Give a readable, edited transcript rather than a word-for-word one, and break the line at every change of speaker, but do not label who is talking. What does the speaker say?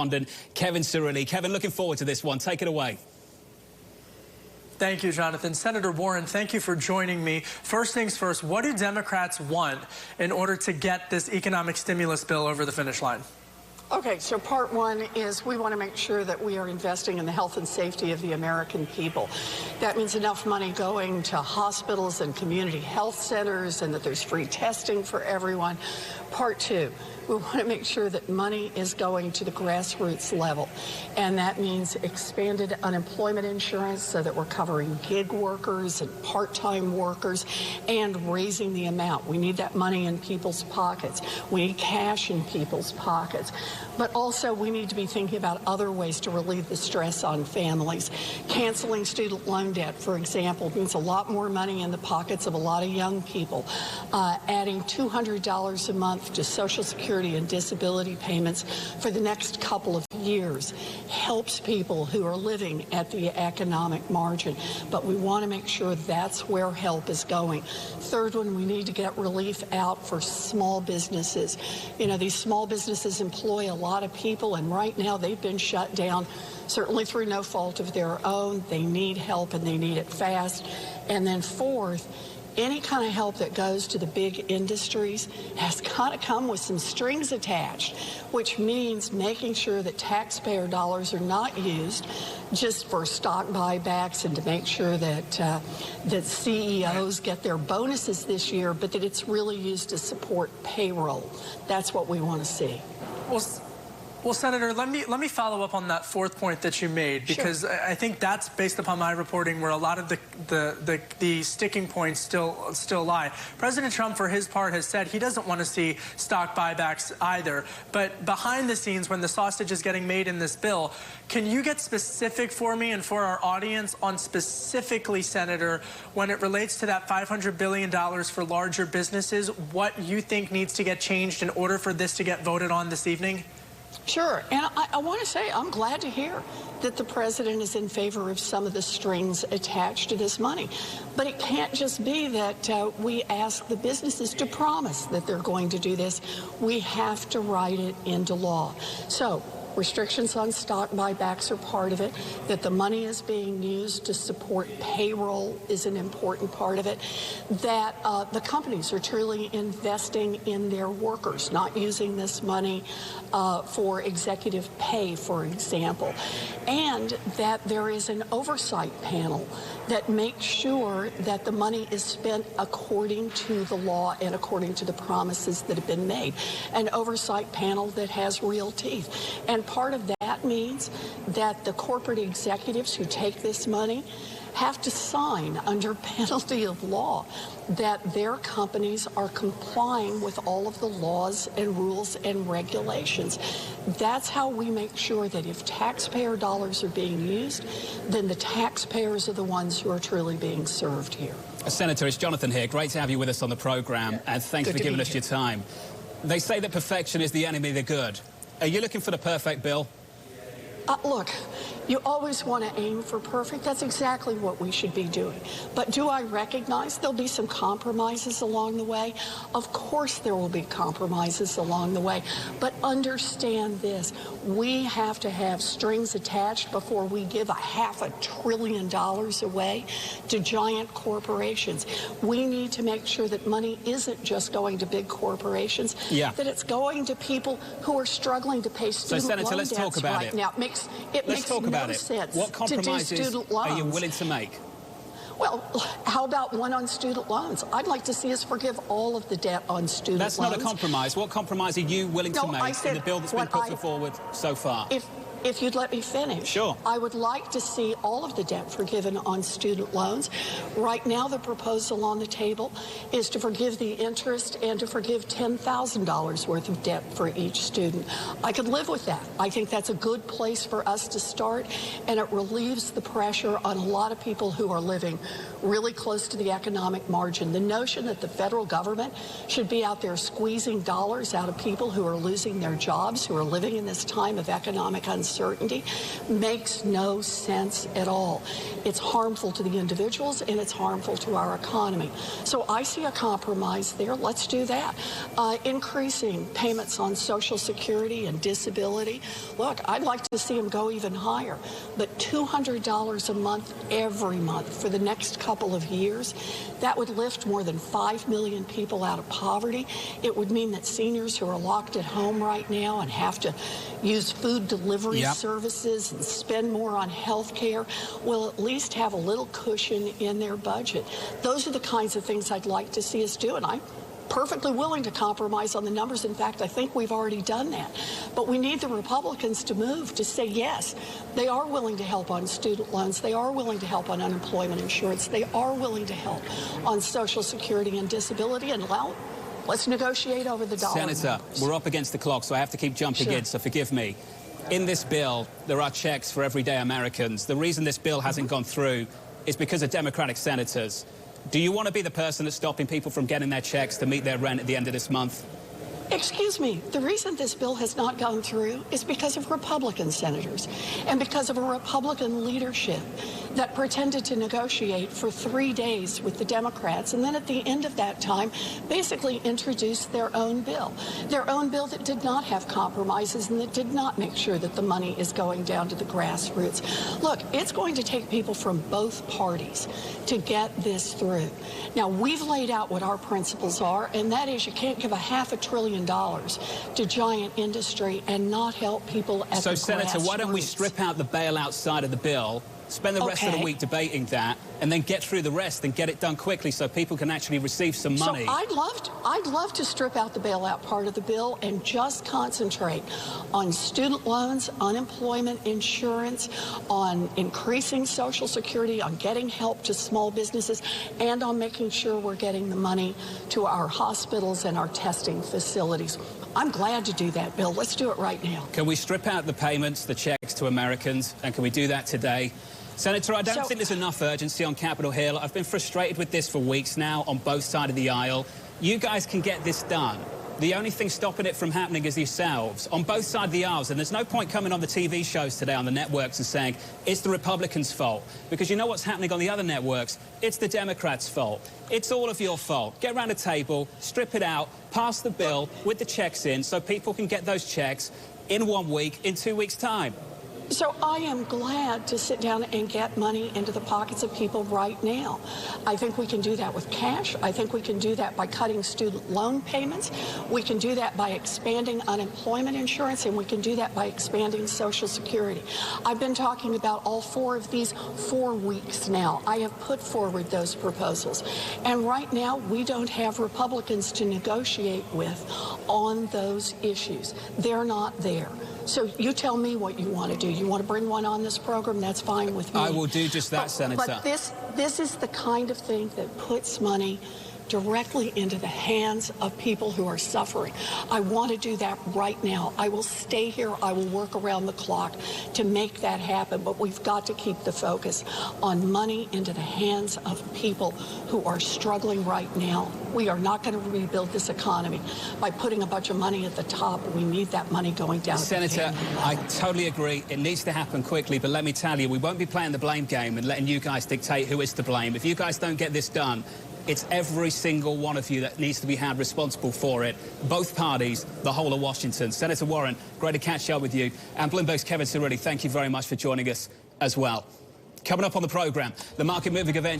London, Kevin Cirilli. Kevin, looking forward to this one. Take it away.
Thank you, Jonathan. Senator Warren, thank you for joining me. First things first, what do Democrats want in order to get this economic stimulus bill over the finish line?
Okay, so part one is we want to make sure that we are investing in the health and safety of the American people. That means enough money going to hospitals and community health centers and that there's free testing for everyone. Part two, we want to make sure that money is going to the grassroots level. And that means expanded unemployment insurance so that we're covering gig workers and part-time workers and raising the amount. We need that money in people's pockets. We need cash in people's pockets. But also we need to be thinking about other ways to relieve the stress on families. Canceling student loan debt, for example, means a lot more money in the pockets of a lot of young people. Adding $200 a month to Social Security and disability payments for the next couple of years helps people who are living at the economic margin. But we want to make sure that's where help is going. Third one, we need to get relief out for small businesses. You know, these small businesses employ a lot of people, and right now they've been shut down, certainly through no fault of their own. They need help, and they need it fast. And then fourth, any kind of help that goes to the big industries has got to come with some strings attached, which means making sure that taxpayer dollars are not used just for stock buybacks and to make sure that that CEOs get their bonuses this year, but that it's really used to support payroll. That's what we want to see.
Well, Senator, let me follow up on that fourth point that you made, because sure. I think that's based upon my reporting where a lot of the sticking points still lie. President Trump, for his part, has said he doesn't want to see stock buybacks either. But behind the scenes, when the sausage is getting made in this bill, can you get specific for me and for our audience on specifically, Senator, when it relates to that $500 billion for larger businesses, what you think needs to get changed in order for this to get voted on this evening?
Sure, and I want to say I'm glad to hear that the president is in favor of some of the strings attached to this money. But it can't just be that we ask the businesses to promise that they're going to do this. We have to write it into law. So restrictions on stock buybacks are part of it, that the money is being used to support payroll is an important part of it, that the companies are truly investing in their workers, not using this money for executive pay, for example, and that there is an oversight panel that makes sure that the money is spent according to the law and according to the promises that have been made. An oversight panel that has real teeth. And part of that means that the corporate executives who take this money have to sign under penalty of law that their companies are complying with all of the laws and rules and regulations. That's how we make sure that if taxpayer dollars are being used, then the taxpayers are the ones who are truly being served here.
Senator, it's Jonathan here. Great to have you with us on the program, and thanks for giving us your time. They say that perfection is the enemy of the good. Are you looking for the perfect bill?
Look, you always want to aim for perfect. That's exactly what we should be doing. But do I recognize there'll be some compromises along the way? Of course there will be compromises along the way. But understand this. We have to have strings attached before we give $500 billion away to giant corporations. We need to make sure that money isn't just going to big corporations, that it's going to people who are struggling to pay student loan debts.
So, Senator, let's talk about
right now. It makes no sense
what compromises
to do student loans.
Are you willing to make?
Well, how about one on student loans? I'd like to see us forgive all of the debt on student loans.
That's not a compromise. What compromise are you willing to make in the bill that's been put forward so far?
If you'd let me finish.
Sure.
I would like to see all of the debt forgiven on student loans. Right now, the proposal on the table is to forgive the interest and to forgive $10,000 worth of debt for each student. I could live with that. I think that's a good place for us to start, and it relieves the pressure on a lot of people who are living really close to the economic margin. The notion that the federal government should be out there squeezing dollars out of people who are losing their jobs, who are living in this time of economic uncertainty, makes no sense at all. It's harmful to the individuals and it's harmful to our economy. So I see a compromise there. Let's do that. Increasing payments on Social Security and disability. Look, I'd like to see them go even higher, but $200 a month every month for the next couple of years, that would lift more than 5 million people out of poverty. It would mean that seniors who are locked at home right now and have to use food delivery services and spend more on health care will at least have a little cushion in their budget. Those are the kinds of things I'd like to see us do, and I'm perfectly willing to compromise on the numbers. In fact, I think we've already done that. But we need the Republicans to move, to say, yes, they are willing to help on student loans. They are willing to help on unemployment insurance. They are willing to help on Social Security and disability. And well, let's negotiate over the dollar.
Senator, we're up against the clock, so I have to keep jumping in, so forgive me. In this bill, there are checks for everyday Americans. The reason this bill hasn't gone through is because of Democratic senators. Do you want to be the person that's stopping people from getting their checks to meet their rent at the end of this month?
Excuse me, the reason this bill has not gone through is because of Republican senators and because of a Republican leadership that pretended to negotiate for 3 days with the Democrats and then at the end of that time basically introduced their own bill that did not have compromises and that did not make sure that the money is going down to the grassroots. Look, it's going to take people from both parties to get this through. Now, we've laid out what our principles are, and that is you can't give $500 billion to giant industry and not help people at the grassroots.
So, Senator, why don't we strip out the bailout side of the bill, spend the rest of the week debating that, and then get through the rest and get it done quickly so people can actually receive some money?
So I'd love to strip out the bailout part of the bill and just concentrate on student loans, unemployment insurance, on increasing Social Security, on getting help to small businesses, and on making sure we're getting the money to our hospitals and our testing facilities. I'm glad to do that, Bill. Let's do it right now.
Can we strip out the payments, the checks to Americans, and can we do that today? Senator, I don't think there's enough urgency on Capitol Hill. I've been frustrated with this for weeks now on both sides of the aisle. You guys can get this done. The only thing stopping it from happening is yourselves on both sides of the aisles. And there's no point coming on the TV shows today on the networks and saying it's the Republicans' fault. Because you know what's happening on the other networks? It's the Democrats' fault. It's all of your fault. Get around the table, strip it out, pass the bill with the checks in so people can get those checks in 1 week, in 2 weeks' time.
So I am glad to sit down and get money into the pockets of people right now. I think we can do that with cash. I think we can do that by cutting student loan payments. We can do that by expanding unemployment insurance, and we can do that by expanding Social Security. I've been talking about all 4 of these 4 weeks now. I have put forward those proposals. And right now, we don't have Republicans to negotiate with on those issues. They're not there. So you tell me what you want to do. You want to bring one on this program? That's fine with me.
I will do just that, Senator.
But this is the kind of thing that puts money directly into the hands of people who are suffering. I want to do that right now. I will stay here. I will work around the clock to make that happen. But we've got to keep the focus on money into the hands of people who are struggling right now. We are not going to rebuild this economy by putting a bunch of money at the top. We need that money going down.
Senator, I totally agree. It needs to happen quickly. But let me tell you, we won't be playing the blame game and letting you guys dictate who is to blame. If you guys don't get this done, it's every single one of you that needs to be held responsible for it. Both parties, the whole of Washington. Senator Warren, great to catch up with you. And Bloomberg's Kevin Cirilli, thank you very much for joining us as well. Coming up on the program, the market moving event.